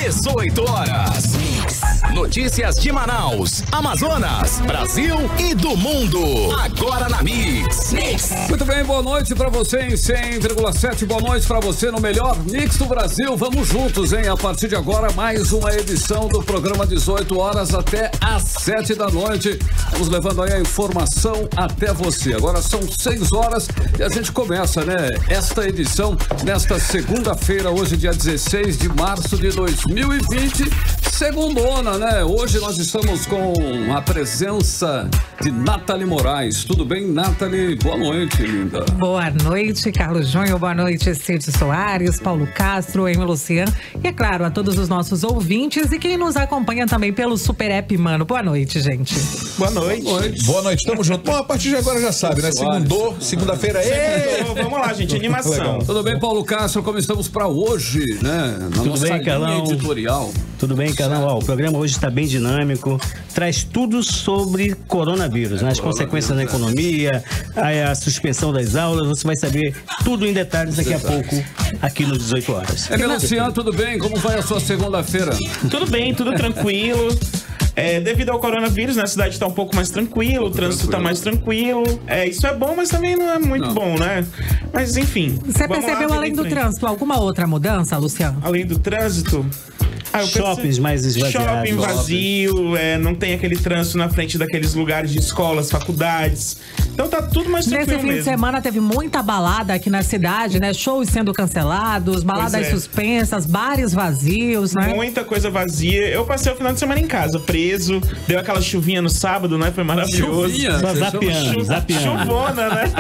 18 horas. Notícias de Manaus, Amazonas, Brasil e do mundo. Agora na Mix. Muito bem, boa noite pra você em 100,7. Boa noite pra você no melhor Mix do Brasil. Vamos juntos, hein? A partir de agora, mais uma edição do programa 18 horas até às 7 da noite. Vamos levando aí a informação até você. Agora são 6 horas e a gente começa, né? Esta edição nesta segunda-feira, hoje dia 16 de março de 2020. Segundona, né? Hoje nós estamos com a presença de Nathalie Moraes. Tudo bem, Nathalie? Boa noite, linda. Boa noite, Carlos Júnior. Boa noite, Cid Soares, Paulo Castro, Emílio Luciano. E, é claro, a todos os nossos ouvintes e quem nos acompanha também pelo Super App Mano. Boa noite, gente. Boa noite. Boa noite. Boa noite, tamo junto. Bom, a partir de agora já sabe, né? Segunda-feira. Vamos lá, gente, animação. Tudo bem, Paulo Castro? Como estamos para hoje, né? Na Tudo nossa bem, linha Carlão? editorial. Tudo bem, Carlão? Ó, o programa hoje está bem dinâmico, traz tudo sobre coronavírus, né? As consequências na economia, a suspensão das aulas, você vai saber tudo em detalhes daqui a pouco, aqui no 18 horas. Emílio Luciano, tudo bem? Como vai a sua segunda-feira? Tudo bem, tudo tranquilo. Devido ao coronavírus, né, a cidade está um pouco mais tranquila, o trânsito está mais tranquilo. Isso é bom, mas também não é muito bom, né? Mas enfim. Você percebeu, além do trânsito, alguma outra mudança, Luciano? Além do trânsito? Shoppings mais esvaziados. Shopping vazio, não tem aquele trânsito na frente daqueles lugares de escolas, faculdades. Então tá tudo mais tranquilo mesmo. Nesse fim de semana teve muita balada aqui na cidade, né? Shows sendo cancelados, baladas suspensas, bares vazios, né? Muita coisa vazia. Eu passei o final de semana em casa, preso. Deu aquela chuvinha no sábado, né? Foi maravilhoso. Chuvinha? Só zapeando. Chuvona, né?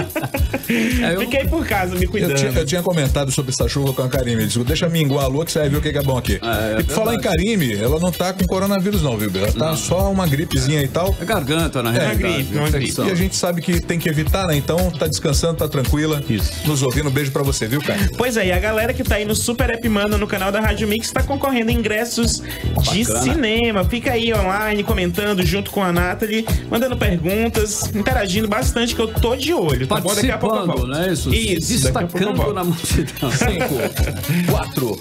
Fiquei por casa, me cuidando. Eu tinha comentado sobre essa chuva com a Karime. Ele disse, deixa minguar a lua que você vai ver o que é bom aqui. E por falar em Karime, ela não tá com coronavírus não, viu? Ela tá só uma gripezinha e tal. É garganta, na realidade. Uma gripe. E a gente sabe que tem que evitar, né? Então tá descansando, tá tranquila. Isso. Nos ouvindo, um beijo pra você, viu, cara? Pois é, e a galera que tá aí no Super App Mano, no canal da Rádio Mix, tá concorrendo a ingressos de cinema. Fica aí online, comentando junto com a Nathalie, mandando perguntas, interagindo bastante, que eu tô de olho, tá bom? Daqui a pouco eu volto. Né? Isso, destacando na multidão. 5, 4,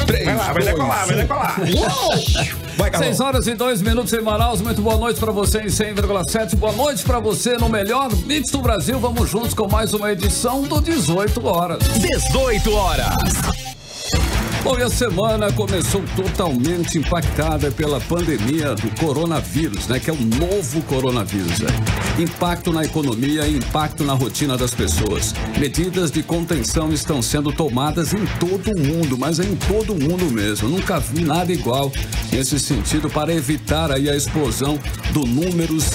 3, vai decolar. Vai, Carlão. 6 horas e 2 minutos em Manaus. Muito boa noite pra você em 100,7. Boa noite pra você no melhor Mix do Brasil. Vamos juntos com mais uma edição do 18 horas. 18 horas. Bom, e a semana começou totalmente impactada pela pandemia do coronavírus, né? Que é o novo coronavírus, né? Impacto na economia, impacto na rotina das pessoas. Medidas de contenção estão sendo tomadas em todo o mundo, mas é em todo o mundo mesmo. Nunca vi nada igual nesse sentido para evitar aí a explosão do números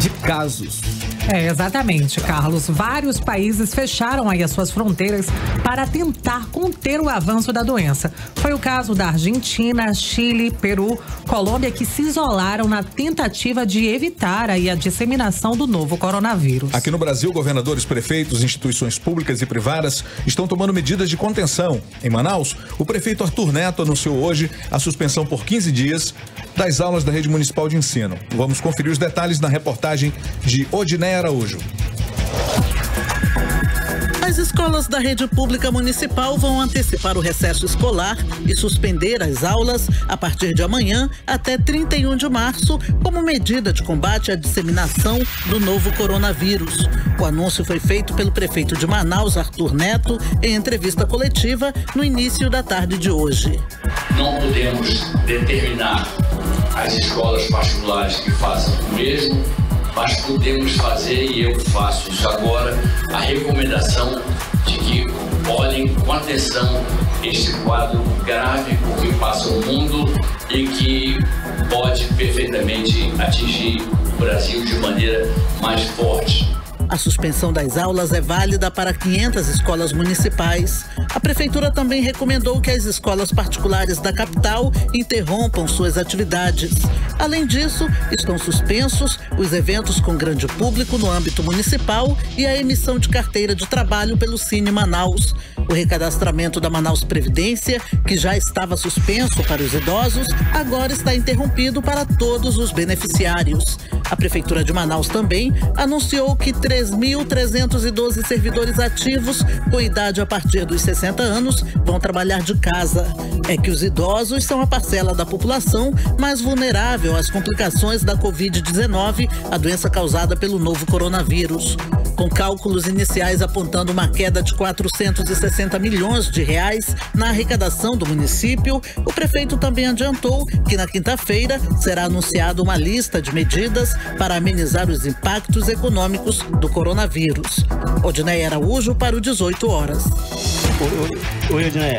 de casos. Exatamente, Carlos. Vários países fecharam aí as suas fronteiras para tentar conter o avanço da doença. Foi o caso da Argentina, Chile, Peru, Colômbia, que se isolaram na tentativa de evitar aí a disseminação do novo coronavírus. Aqui no Brasil, governadores, prefeitos, instituições públicas e privadas estão tomando medidas de contenção. Em Manaus, o prefeito Arthur Neto anunciou hoje a suspensão por 15 dias das aulas da rede municipal de ensino. Vamos conferir os detalhes na reportagem de Odiné Araújo. As escolas da rede pública municipal vão antecipar o recesso escolar e suspender as aulas a partir de amanhã até 31 de março, como medida de combate à disseminação do novo coronavírus. O anúncio foi feito pelo prefeito de Manaus, Arthur Neto, em entrevista coletiva no início da tarde de hoje. Não podemos determinar as escolas particulares que façam o mesmo, mas podemos fazer, e eu faço isso agora, a recomendação de que olhem com atenção este quadro grave por que passa o mundo e que pode perfeitamente atingir o Brasil de maneira mais forte. A suspensão das aulas é válida para 500 escolas municipais. A prefeitura também recomendou que as escolas particulares da capital interrompam suas atividades. Além disso, estão suspensos os eventos com grande público no âmbito municipal e a emissão de carteira de trabalho pelo Cine Manaus. O recadastramento da Manaus Previdência, que já estava suspenso para os idosos, agora está interrompido para todos os beneficiários. A Prefeitura de Manaus também anunciou que 3.312 servidores ativos com idade a partir dos 60 anos vão trabalhar de casa. É que os idosos são a parcela da população mais vulnerável às complicações da Covid-19, a doença causada pelo novo coronavírus. Com cálculos iniciais apontando uma queda de 460 milhões de reais na arrecadação do município, o prefeito também adiantou que na quinta-feira será anunciada uma lista de medidas para amenizar os impactos econômicos do coronavírus. Odineia Araújo para o 18 horas. Oi, Odineia.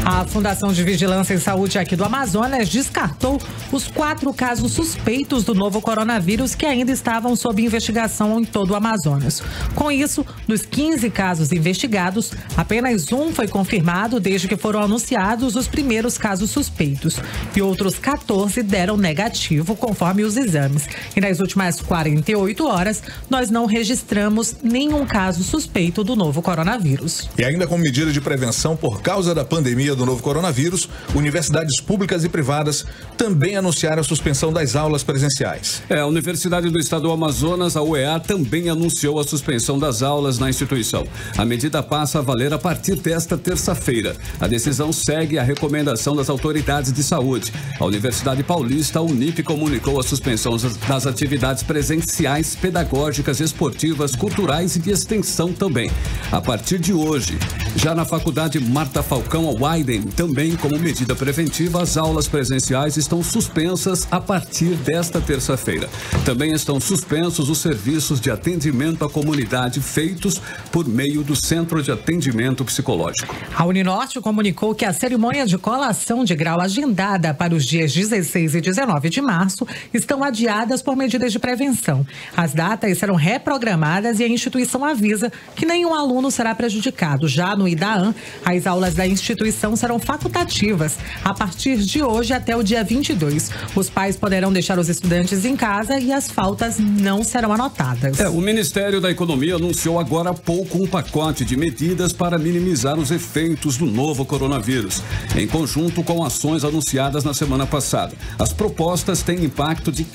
A Fundação de Vigilância em Saúde aqui do Amazonas descartou os 4 casos suspeitos do novo coronavírus que ainda estavam sob investigação em todo o Amazonas. Com isso, dos 15 casos investigados, apenas um foi confirmado desde que foram anunciados os primeiros casos suspeitos. E outros 14 deram negativo, conforme os exames. E nas últimas 48 horas, nós não registramos nenhum caso suspeito do novo coronavírus. E ainda como medida de prevenção por causa da pandemia do novo coronavírus, universidades públicas e privadas também anunciaram a suspensão das aulas presenciais. A Universidade do Estado do Amazonas, a UEA, também anunciou a suspensão das aulas na instituição. A medida passa a valer a partir desta terça-feira. A decisão segue a recomendação das autoridades de saúde. A Universidade Paulista, a Unip, comunicou a suspensão das atividades presenciais, pedagógicas, esportivas, culturais e de extensão também. A partir de hoje, já na Faculdade Marta Falcão, a Wyden, também como medida preventiva, as aulas presenciais estão suspensas a partir desta terça-feira. Também estão suspensos os serviços de atendimento à comunidade feitos por meio do Centro de Atendimento Psicológico. A Uninorte comunicou que a cerimônia de colação de grau agendada para os dias 16 e 19 de março estão adiadas por medidas de prevenção. As datas serão reprogramadas e a instituição avisa que nenhum aluno será prejudicado. Já no IDAAN, as aulas da instituição serão facultativas a partir de hoje até o dia 22. Os pais poderão deixar os estudantes em casa e as faltas não serão anotadas. O Ministério da Economia anunciou agora há pouco um pacote de medidas para minimizar os efeitos do novo coronavírus, em conjunto com ações anunciadas na semana passada. As propostas têm impacto de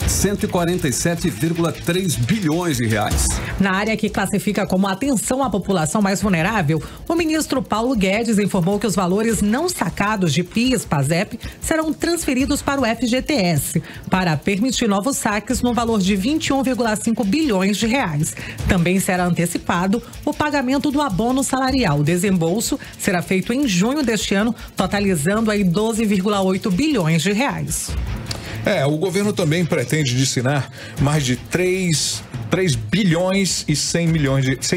147,3 bilhões de reais. Na área que classifica como atenção à população mais vulnerável, o ministro Paulo Guedes informou que os valores não sacados de PIS, PASEP, serão transferidos para o FGTS, para permitir novos saques no valor de 21,5 bilhões de reais. Também será antecipado o pagamento do abono salarial. O desembolso será feito em junho deste ano, totalizando aí 12,8 bilhões de reais. O governo também pretende destinar mais de 3 bilhões e 100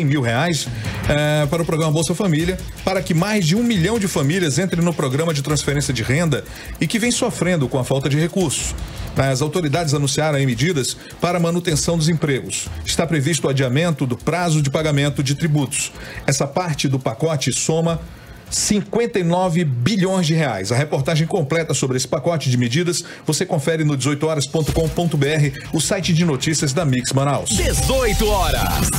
mil reais para o programa Bolsa Família, para que mais de 1 milhão de famílias entrem no programa de transferência de renda e que vem sofrendo com a falta de recursos. As autoridades anunciaram aí medidas para a manutenção dos empregos. Está previsto o adiamento do prazo de pagamento de tributos. Essa parte do pacote soma 59 bilhões de reais. A reportagem completa sobre esse pacote de medidas você confere no 18horas.com.br, o site de notícias da Mix Manaus. 18 horas.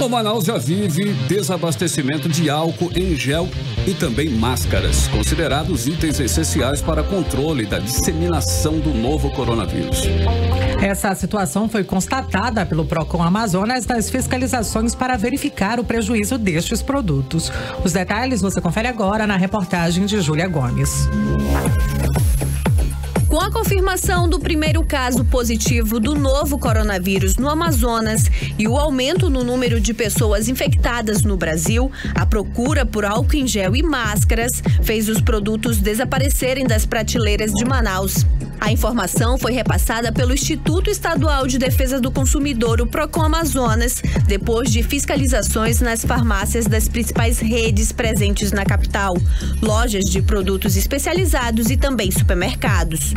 O Manaus já vive desabastecimento de álcool em gel e também máscaras, considerados itens essenciais para controle da disseminação do novo coronavírus. Essa situação foi constatada pelo Procon Amazonas nas fiscalizações para verificar o prejuízo destes produtos. Os detalhes você confere agora na reportagem de Júlia Gomes. Com a confirmação do primeiro caso positivo do novo coronavírus no Amazonas e o aumento no número de pessoas infectadas no Brasil, a procura por álcool em gel e máscaras fez os produtos desaparecerem das prateleiras de Manaus. A informação foi repassada pelo Instituto Estadual de Defesa do Consumidor, o Procon Amazonas, depois de fiscalizações nas farmácias das principais redes presentes na capital, lojas de produtos especializados e também supermercados.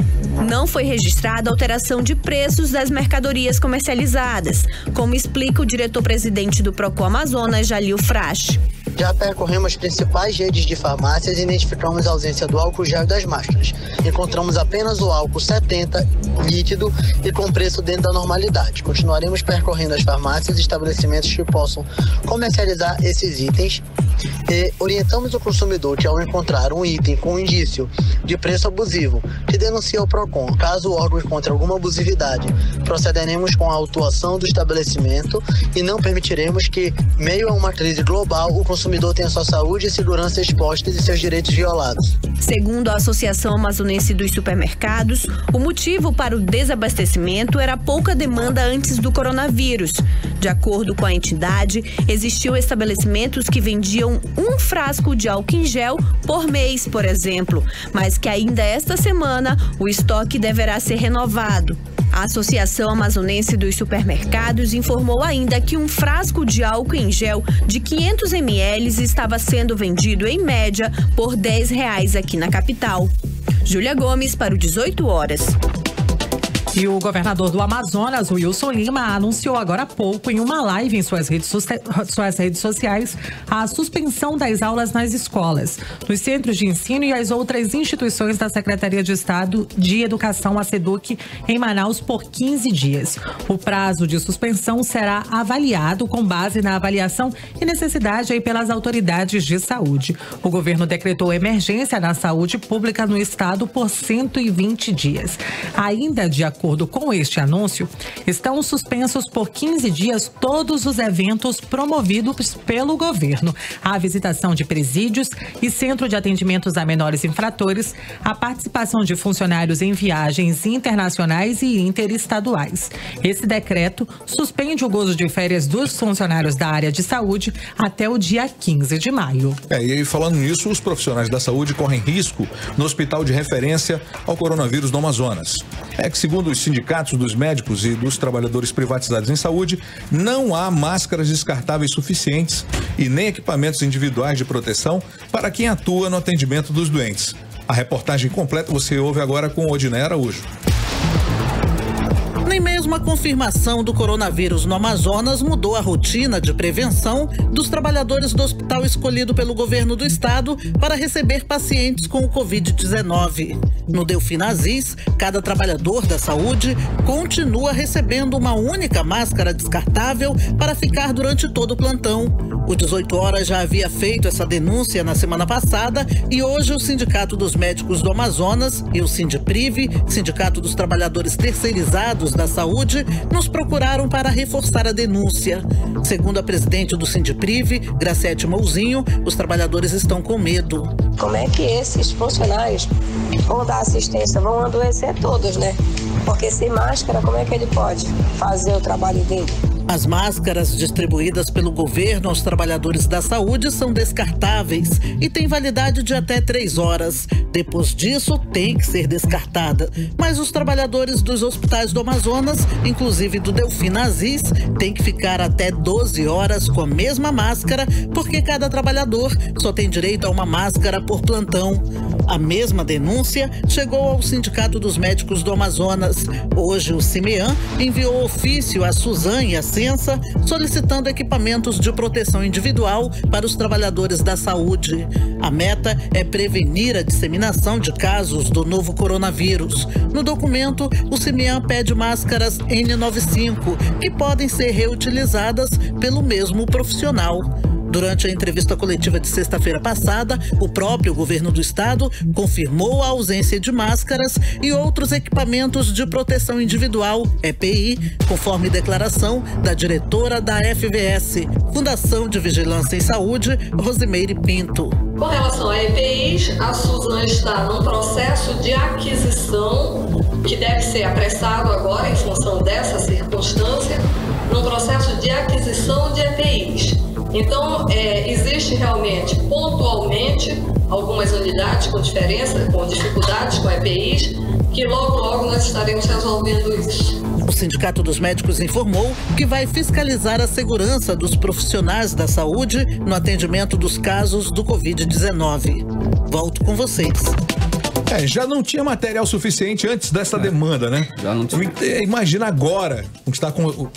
Não foi registrada alteração de preços das mercadorias comercializadas, como explica o diretor-presidente do Procon Amazonas, Jalil Frasch. Já percorremos as principais redes de farmácias e identificamos a ausência do álcool gel e das máscaras. Encontramos apenas o álcool 70 líquido e com preço dentro da normalidade. Continuaremos percorrendo as farmácias e estabelecimentos que possam comercializar esses itens E orientamos o consumidor que, ao encontrar um item com indício de preço abusivo, que denuncie ao PROCON. Caso o órgão encontre alguma abusividade, procederemos com a autuação do estabelecimento e não permitiremos que, meio a uma crise global, o consumidor tenha sua saúde e segurança expostas e seus direitos violados. Segundo a Associação Amazonense dos Supermercados, o motivo para o desabastecimento era a pouca demanda antes do coronavírus. De acordo com a entidade, existiam estabelecimentos que vendiam um frasco de álcool em gel por mês, por exemplo, mas que ainda esta semana o estoque deverá ser renovado. A Associação Amazonense dos Supermercados informou ainda que um frasco de álcool em gel de 500 ml estava sendo vendido em média por R$10 aqui na capital. Júlia Gomes para o 18 horas. E o governador do Amazonas, Wilson Lima, anunciou agora há pouco em uma live em suas redes sociais a suspensão das aulas nas escolas, nos centros de ensino e as outras instituições da Secretaria de Estado de Educação, a SEDUC, em Manaus por 15 dias. O prazo de suspensão será avaliado com base na avaliação e necessidade aí pelas autoridades de saúde. O governo decretou emergência na saúde pública no estado por 120 dias. Ainda de acordo com este anúncio, estão suspensos por 15 dias todos os eventos promovidos pelo governo, a visitação de presídios e centro de atendimentos a menores infratores, a participação de funcionários em viagens internacionais e interestaduais. Esse decreto suspende o gozo de férias dos funcionários da área de saúde até o dia 15 de maio. E aí, falando nisso, os profissionais da saúde correm risco no hospital de referência ao coronavírus no Amazonas. É que, segundo os sindicatos dos médicos e dos trabalhadores privatizados em saúde, não há máscaras descartáveis suficientes e nem equipamentos individuais de proteção para quem atua no atendimento dos doentes. A reportagem completa você ouve agora com Odinei Araújo. Nem mesmo a confirmação do coronavírus no Amazonas mudou a rotina de prevenção dos trabalhadores do hospital escolhido pelo governo do estado para receber pacientes com o Covid-19. No Delfim Aziz, cada trabalhador da saúde continua recebendo uma única máscara descartável para ficar durante todo o plantão. O 18 Horas já havia feito essa denúncia na semana passada e hoje o Sindicato dos Médicos do Amazonas e o Sindiprive, Sindicato dos Trabalhadores Terceirizados da Saúde, nos procuraram para reforçar a denúncia. Segundo a presidente do Sindiprive, Graciete Mouzinho, os trabalhadores estão com medo. Como é que esses funcionários vão dar assistência? Vão adoecer todos, né? Porque sem máscara, como é que ele pode fazer o trabalho dele? As máscaras distribuídas pelo governo aos trabalhadores da saúde são descartáveis e têm validade de até 3 horas. Depois disso, tem que ser descartada. Mas os trabalhadores dos hospitais do Amazonas, inclusive do Delfim Aziz, têm que ficar até 12 horas com a mesma máscara, porque cada trabalhador só tem direito a uma máscara por plantão. A mesma denúncia chegou ao Sindicato dos Médicos do Amazonas. Hoje, o CIMEAN enviou ofício a Suzan e a Sensa solicitando equipamentos de proteção individual para os trabalhadores da saúde. A meta é prevenir a disseminação de casos do novo coronavírus. No documento, o CIMEAN pede máscaras N95, que podem ser reutilizadas pelo mesmo profissional. Durante a entrevista coletiva de sexta-feira passada, o próprio governo do estado confirmou a ausência de máscaras e outros equipamentos de proteção individual, EPI, conforme declaração da diretora da FVS, Fundação de Vigilância em Saúde, Rosimeire Pinto. Com relação a EPIs, a Suzan está num processo de aquisição que deve ser apressado agora em função dessa circunstância, num processo de aquisição de EPIs. Então, existe realmente, pontualmente, algumas unidades com diferença, com dificuldades com EPIs, que logo nós estaremos resolvendo isso. O Sindicato dos Médicos informou que vai fiscalizar a segurança dos profissionais da saúde no atendimento dos casos do Covid-19. Volto com vocês. Já não tinha material suficiente antes dessa demanda, né? Já não tinha. Imagina agora, está com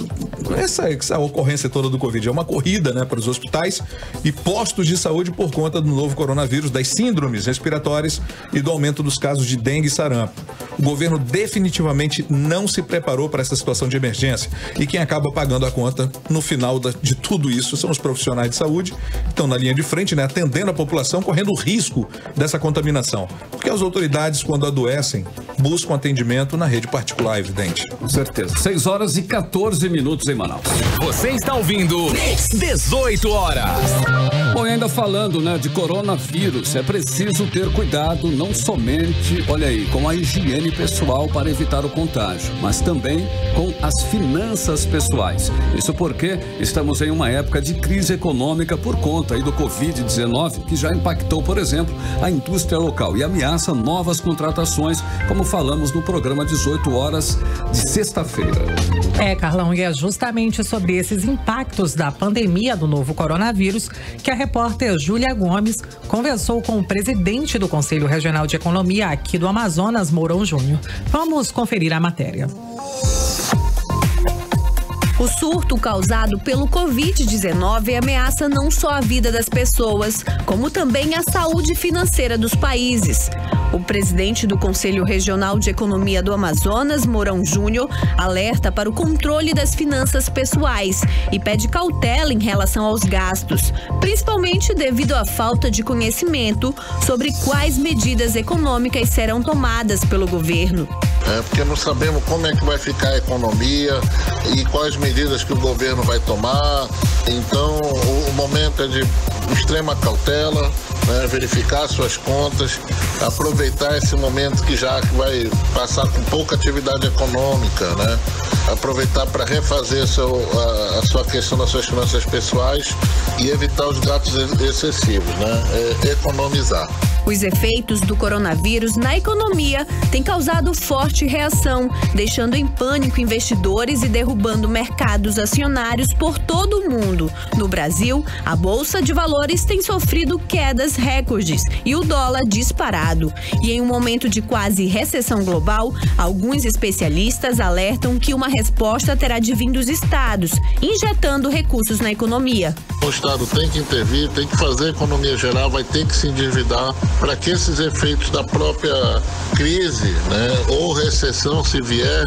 essa ocorrência toda do Covid. É uma corrida, né, para os hospitais e postos de saúde por conta do novo coronavírus, das síndromes respiratórias e do aumento dos casos de dengue e sarampo. O governo definitivamente não se preparou para essa situação de emergência e quem acaba pagando a conta no final de tudo isso são os profissionais de saúde que estão na linha de frente, né, atendendo a população, correndo o risco dessa contaminação. Porque as autoridades, quando adoecem, buscam atendimento na rede particular, evidente. Com certeza. 6h14 em Manaus. Você está ouvindo 18 horas. Bom, e ainda falando, né, de coronavírus, é preciso ter cuidado não somente, olha aí, com a higiene pessoal para evitar o contágio, mas também com as finanças pessoais. Isso porque estamos em uma época de crise econômica por conta aí do Covid-19, que já impactou, por exemplo, a indústria local e ameaça novas contratações, como falamos no programa 18 horas de sexta-feira. Carlão, e é justamente sobre esses impactos da pandemia do novo coronavírus que a repórter Júlia Gomes conversou com o presidente do Conselho Regional de Economia aqui do Amazonas, Mourão Júnior. Vamos conferir a matéria. O surto causado pelo Covid-19 ameaça não só a vida das pessoas, como também a saúde financeira dos países. O presidente do Conselho Regional de Economia do Amazonas, Mourão Júnior, alerta para o controle das finanças pessoais e pede cautela em relação aos gastos, principalmente devido à falta de conhecimento sobre quais medidas econômicas serão tomadas pelo governo. Porque não sabemos como é que vai ficar a economia e quais medidas que o governo vai tomar. Então, o momento é de extrema cautela, né, verificar suas contas, aproveitar esse momento que já vai passar com pouca atividade econômica, né? Aproveitar para refazer a sua questão das suas finanças pessoais e evitar os gastos excessivos, né? Economizar. Os efeitos do coronavírus na economia têm causado forte reação, deixando em pânico investidores e derrubando mercados acionários por todo o mundo. No Brasil, a Bolsa de Valores tem sofrido quedas recordes e o dólar disparado. E em um momento de quase recessão global, alguns especialistas alertam que uma resposta terá de vir dos estados, injetando recursos na economia. O Estado tem que intervir, tem que fazer a economia geral, vai ter que se endividar para que esses efeitos da própria crise, né, ou recessão, se vier,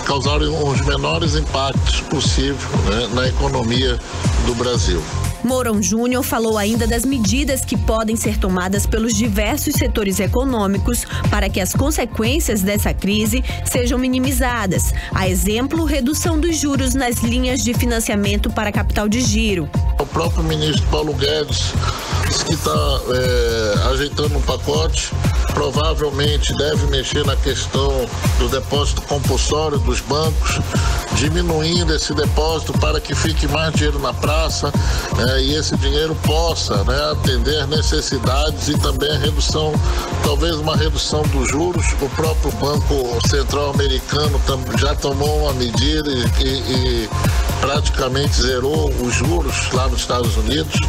causarem os menores impactos possíveis, né, na economia do Brasil. Mourão Júnior falou ainda das medidas que podem ser tomadas pelos diversos setores econômicos para que as consequências dessa crise sejam minimizadas. A exemplo, redução dos juros nas linhas de financiamento para capital de giro. O próprio ministro Paulo Guedes disse que está ajeitando um pacote, provavelmente deve mexer na questão do depósito compulsório dos bancos, diminuindo esse depósito para que fique mais dinheiro na praça, e esse dinheiro possa, né, atender necessidades e também a redução, talvez uma redução dos juros. O próprio Banco Central Americano já tomou uma medida e praticamente zerou os juros lá nos Estados Unidos.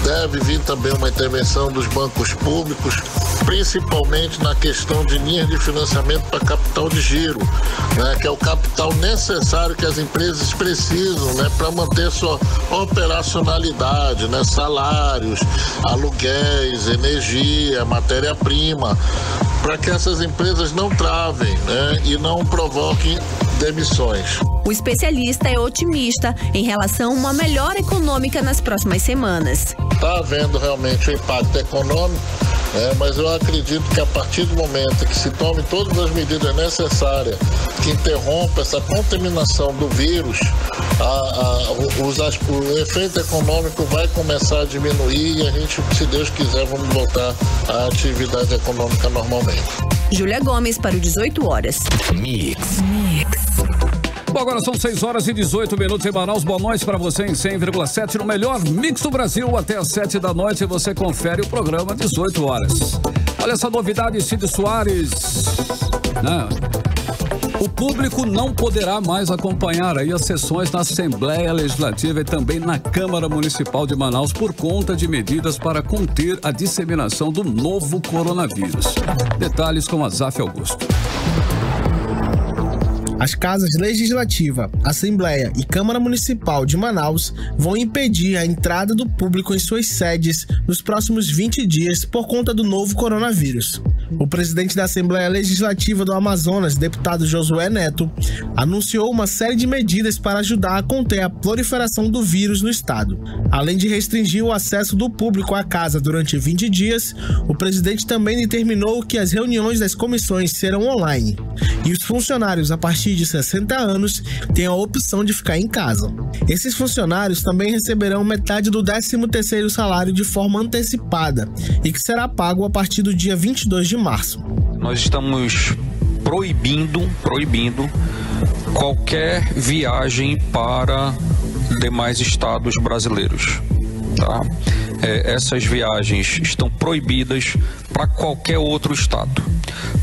Deve vir também uma intervenção dos bancos públicos, principalmente na questão de linhas de financiamento para capital de giro, né, que é o capital necessário que as empresas precisam, né, para manter sua operacionalidade, né, salários, aluguéis, energia, matéria-prima, para que essas empresas não travem, né, e não provoquem demissões. O especialista é otimista em relação a uma melhora econômica nas próximas semanas. Está havendo realmente um impacto econômico, mas eu acredito que a partir do momento que se tome todas as medidas necessárias que interrompam essa contaminação do vírus, o efeito econômico vai começar a diminuir e a gente, se Deus quiser, vamos voltar à atividade econômica normalmente. Júlia Gomes para o 18 horas. Mix. Bom, agora são 6h18 em Manaus. Boa noite para você em 100,7 no melhor mix do Brasil. Até às 7 da noite você confere o programa 18 horas. Olha essa novidade, Cid Soares, né? O público não poderá mais acompanhar aí as sessões na Assembleia Legislativa e também na Câmara Municipal de Manaus por conta de medidas para conter a disseminação do novo coronavírus. Detalhes com Azaf Augusto. As casas Legislativa, Assembleia e Câmara Municipal de Manaus vão impedir a entrada do público em suas sedes nos próximos 20 dias por conta do novo coronavírus. O presidente da Assembleia Legislativa do Amazonas, deputado Josué Neto, anunciou uma série de medidas para ajudar a conter a proliferação do vírus no estado. Além de restringir o acesso do público à casa durante 20 dias, o presidente também determinou que as reuniões das comissões serão online e os funcionários a partir de 60 anos têm a opção de ficar em casa. Esses funcionários também receberão metade do 13º salário de forma antecipada e que será pago a partir do dia 22 de março. Nós estamos proibindo qualquer viagem para demais estados brasileiros, tá? Essas viagens estão proibidas para qualquer outro estado.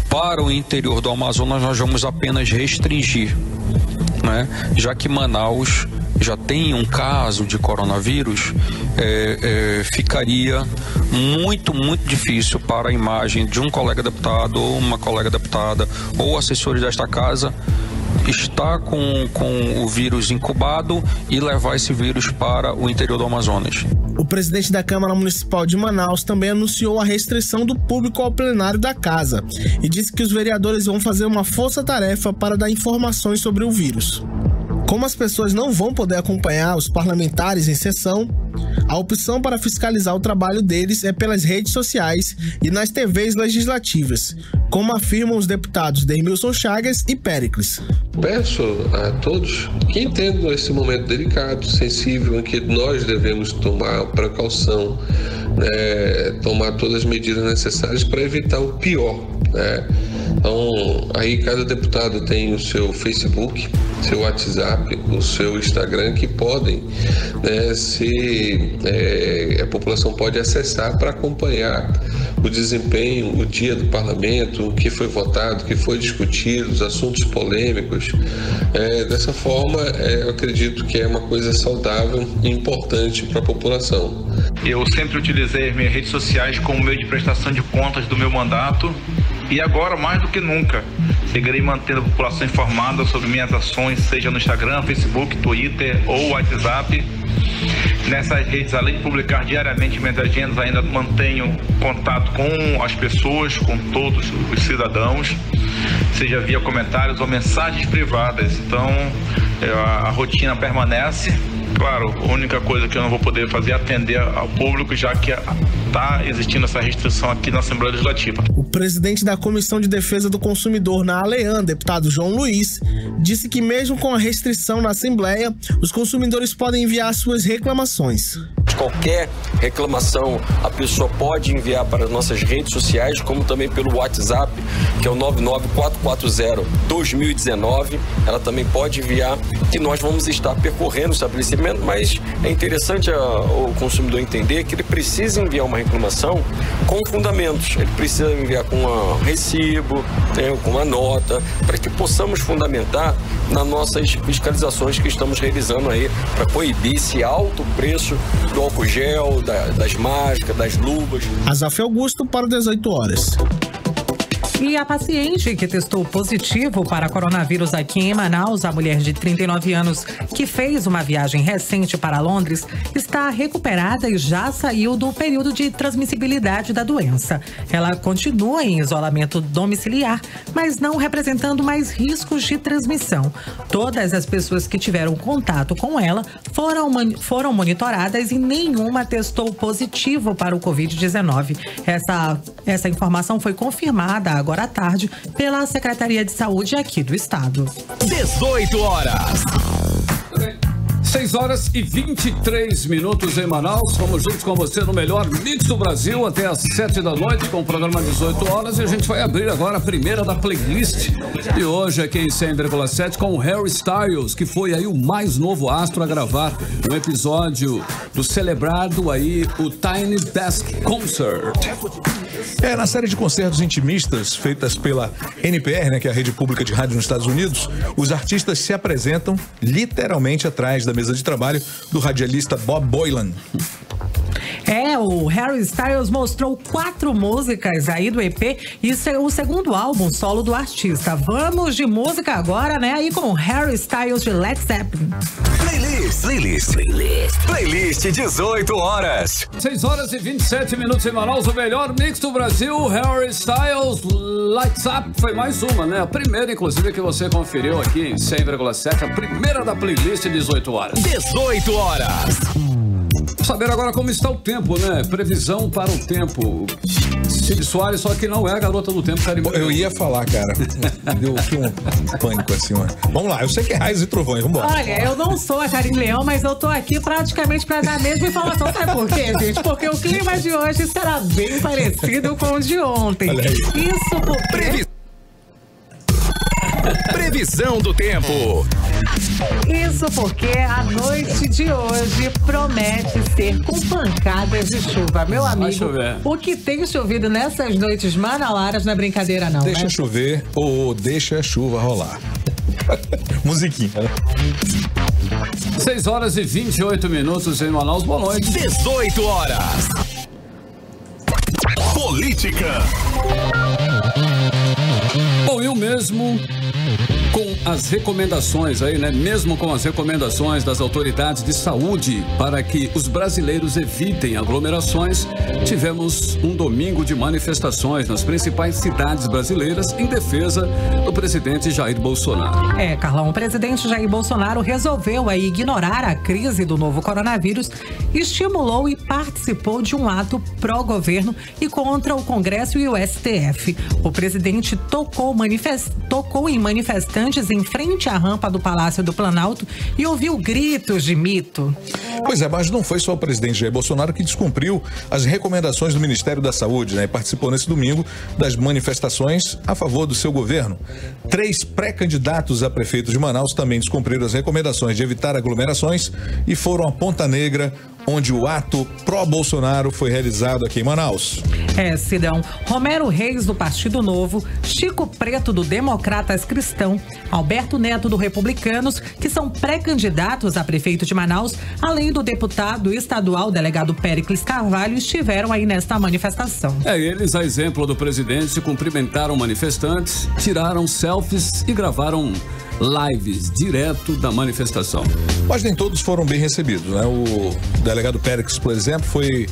Para o interior do Amazonas, nós vamos apenas restringir, né? Já que Manaus já tem um caso de coronavírus, ficaria muito difícil para a imagem de um colega deputado ou uma colega deputada ou assessores desta casa estar com o vírus incubado e levar esse vírus para o interior do Amazonas. O presidente da Câmara Municipal de Manaus também anunciou a restrição do público ao plenário da casa e disse que os vereadores vão fazer uma força-tarefa para dar informações sobre o vírus. Como as pessoas não vão poder acompanhar os parlamentares em sessão, a opção para fiscalizar o trabalho deles é pelas redes sociais e nas TVs legislativas, como afirmam os deputados Dermilson Chagas e Péricles. Peço a todos que entendam esse momento delicado, sensível, em que nós devemos tomar precaução, tomar todas as medidas necessárias para evitar o pior, né? Então, aí cada deputado tem o seu Facebook, seu WhatsApp, o seu Instagram, que podem, a população pode acessar para acompanhar o desempenho, o dia do parlamento, o que foi votado, o que foi discutido, os assuntos polêmicos. Dessa forma, eu acredito que é uma coisa saudável e importante para a população. Eu sempre utilizei as minhas redes sociais como meio de prestação de contas do meu mandato. E agora, mais do que nunca, seguirei mantendo a população informada sobre minhas ações, seja no Instagram, Facebook, Twitter ou WhatsApp. Nessas redes, além de publicar diariamente minhas agendas, ainda mantenho contato com as pessoas, com todos os cidadãos, seja via comentários ou mensagens privadas. Então, a rotina permanece. Claro, a única coisa que eu não vou poder fazer é atender ao público, já que está existindo essa restrição aqui na Assembleia Legislativa. O presidente da Comissão de Defesa do Consumidor na ALEAN, deputado João Luiz, disse que mesmo com a restrição na Assembleia, os consumidores podem enviar suas reclamações. Qualquer reclamação a pessoa pode enviar para as nossas redes sociais, como também pelo WhatsApp, que é o 99440-2019. Ela também pode enviar, que nós vamos estar percorrendo o estabelecimento, mas é interessante o consumidor entender que ele precisa enviar uma reclamação com fundamentos. Ele precisa enviar com um recibo, com uma nota, para que possamos fundamentar nas nossas fiscalizações que estamos realizando aí para coibir esse alto preço do álcool gel, das máscaras, das luvas. Azaf Augusto para 18 horas. E a paciente que testou positivo para coronavírus aqui em Manaus, a mulher de 39 anos que fez uma viagem recente para Londres, está recuperada e já saiu do período de transmissibilidade da doença. Ela continua em isolamento domiciliar, mas não representando mais riscos de transmissão. Todas as pessoas que tiveram contato com ela foram monitoradas e nenhuma testou positivo para o Covid-19. Essa informação foi confirmada agora à tarde pela Secretaria de Saúde aqui do estado. 18 horas. 6 horas e 23 minutos em Manaus. Vamos juntos com você no melhor mix do Brasil até às 7 da noite com o programa 18 horas. E a gente vai abrir agora a primeira da playlist de hoje aqui em 100,7 com o Harry Styles, que foi aí o mais novo astro a gravar um episódio do celebrado aí o Tiny Desk Concert. Na série de concertos intimistas feitas pela NPR, né, que é a rede pública de rádio nos Estados Unidos, os artistas se apresentam literalmente atrás da mesa de trabalho do radialista Bob Boilan. O Harry Styles mostrou 4 músicas aí do EP e o segundo álbum solo do artista. Vamos de música agora, né? Aí com Harry Styles de Led Zeppelin. Playlist 18 horas. 6 horas e 27 minutos em Manaus, o melhor mix do Brasil, Harry Styles, Lights Up, foi mais uma, né? A primeira, inclusive, que você conferiu aqui em 100,7, a primeira da playlist 18 horas. 18 horas. Saber agora como está o tempo, né? Previsão para o tempo. Cid Soares, só que não é a garota do tempo, Karine. Eu ia falar, cara. Deu um pânico assim, mano. Vamos lá, eu sei que é raios e trovões, vamos embora. Olha, eu não sou a Karine Leão, mas eu tô aqui praticamente pra dar a mesma informação. Sabe por quê, gente? Porque o clima de hoje será bem parecido com o de ontem. Olha aí. Isso porque... Previsão do tempo. Isso porque a noite de hoje promete ser com pancadas de chuva. Meu amigo, o que tem chovido nessas noites manauaras não é brincadeira não. Deixa chover ou deixa a chuva rolar. Musiquinha, né? 6 horas e 28 minutos em Manaus, boa noite. 18 horas. Política. Bom, eu mesmo com as recomendações aí, né? Mesmo com as recomendações das autoridades de saúde para que os brasileiros evitem aglomerações, tivemos um domingo de manifestações nas principais cidades brasileiras em defesa do presidente Jair Bolsonaro. Carlão, o presidente Jair Bolsonaro resolveu aí ignorar a crise do novo coronavírus, estimulou e participou de um ato pró-governo e contra o Congresso e o STF. O presidente tocou em manifestantes em frente à rampa do Palácio do Planalto e ouviu gritos de mito. Pois é, mas não foi só o presidente Jair Bolsonaro que descumpriu as recomendações do Ministério da Saúde, né? E participou nesse domingo das manifestações a favor do seu governo. 3 pré-candidatos a prefeito de Manaus também descumpriram as recomendações de evitar aglomerações e foram a Ponta Negra, onde o ato pró-Bolsonaro foi realizado aqui em Manaus. Cidão. Romero Reis, do Partido Novo, Chico Preto, do Democratas Cristão, Alberto Neto, do Republicanos, que são pré-candidatos a prefeito de Manaus, além do deputado estadual delegado Péricles Carvalho, estiveram aí nesta manifestação. Eles, a exemplo do presidente, cumprimentaram manifestantes, tiraram selfies e gravaram lives direto da manifestação. Mas nem todos foram bem recebidos, né? O delegado Péricles, por exemplo, foi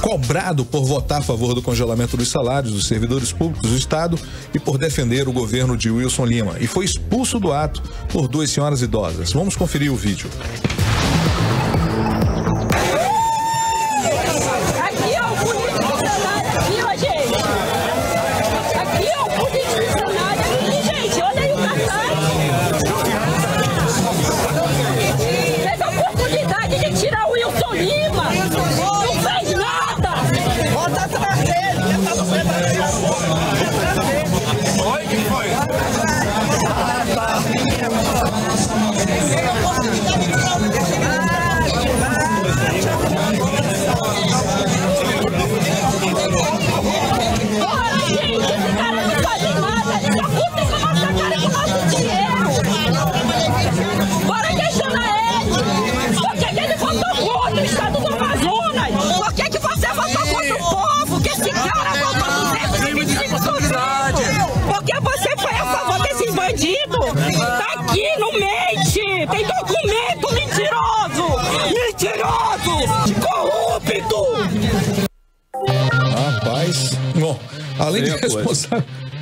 cobrado por votar a favor do congelamento dos salários dos servidores públicos do Estado e por defender o governo de Wilson Lima. E foi expulso do ato por 2 senhoras idosas. Vamos conferir o vídeo.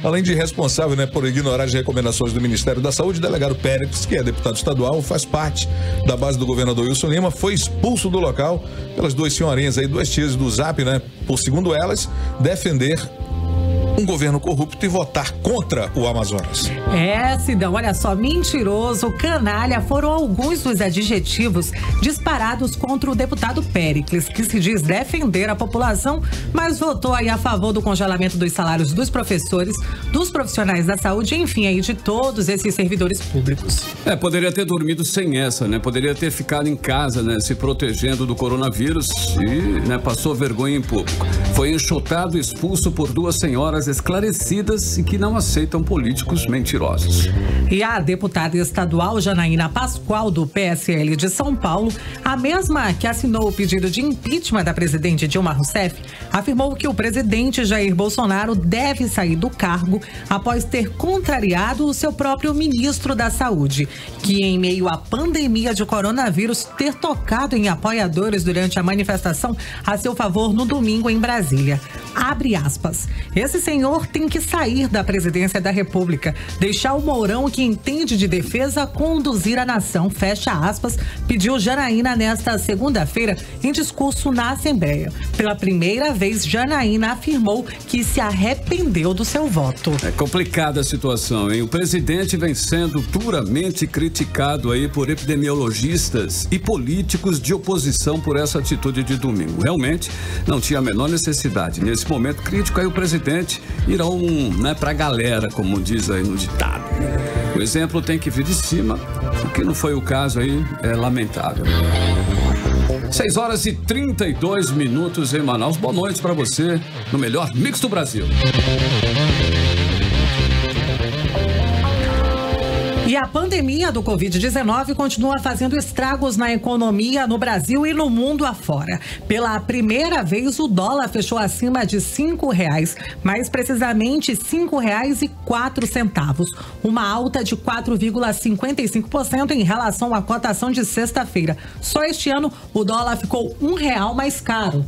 Além de responsável, né, por ignorar as recomendações do Ministério da Saúde, o delegado Péricles, que é deputado estadual, faz parte da base do governador Wilson Lima, foi expulso do local pelas 2 senhorinhas aí, 2 tias do Zap, né, por, segundo elas, defender um governo corrupto e votar contra o Amazonas. Sidão, olha só, mentiroso, canalha foram alguns dos adjetivos disparados contra o deputado Péricles, que se diz defender a população, mas votou aí a favor do congelamento dos salários dos professores, dos profissionais da saúde, enfim, aí de todos esses servidores públicos. Poderia ter dormido sem essa, né? Poderia ter ficado em casa, né? Se protegendo do coronavírus e, né, passou vergonha em público. Foi enxotado e expulso por duas senhoras esclarecidas e que não aceitam políticos mentirosos. E a deputada estadual Janaína Pascoal, do PSL de São Paulo, a mesma que assinou o pedido de impeachment da presidente Dilma Rousseff, afirmou que o presidente Jair Bolsonaro deve sair do cargo após ter contrariado o seu próprio ministro da Saúde, que em meio à pandemia de coronavírus ter tocado em apoiadores durante a manifestação a seu favor no domingo em Brasília. Abre aspas. Esse senhor tem que sair da presidência da República, deixar o Mourão, que entende de defesa, conduzir a nação, fecha aspas, pediu Janaína nesta segunda-feira em discurso na Assembleia. Pela primeira vez, Janaína afirmou que se arrependeu do seu voto. É complicada a situação, hein? O presidente vem sendo duramente criticado aí por epidemiologistas e políticos de oposição por essa atitude de domingo. Realmente não tinha a menor necessidade. Nesse momento crítico, aí o presidente irão, né, pra galera, como diz aí no ditado. O exemplo tem que vir de cima, o que não foi o caso aí é lamentável. 6h32 em Manaus. Boa noite para você no melhor mix do Brasil. E a pandemia do Covid-19 continua fazendo estragos na economia no Brasil e no mundo afora. Pela primeira vez, o dólar fechou acima de R$5, mais precisamente R$5,04, uma alta de 4,55% em relação à cotação de sexta-feira. Só este ano, o dólar ficou R$1 mais caro.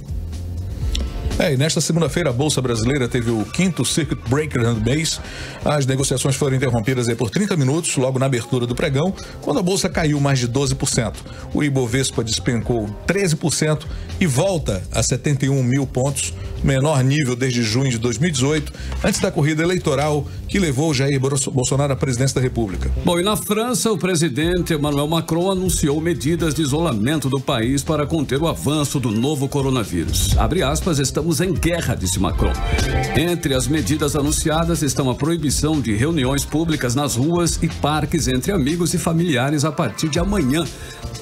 E nesta segunda-feira a Bolsa Brasileira teve o 5º Circuit Breaker do mês. As negociações foram interrompidas aí por 30 minutos, logo na abertura do pregão, quando a Bolsa caiu mais de 12%. O Ibovespa despencou 13% e volta a 71 mil pontos, menor nível desde junho de 2018, antes da corrida eleitoral que levou Jair Bolsonaro à presidência da República. Bom, e na França, o presidente Emmanuel Macron anunciou medidas de isolamento do país para conter o avanço do novo coronavírus. Abre aspas, estamos em guerra, disse Macron. Entre as medidas anunciadas estão a proibição de reuniões públicas nas ruas e parques entre amigos e familiares a partir de amanhã.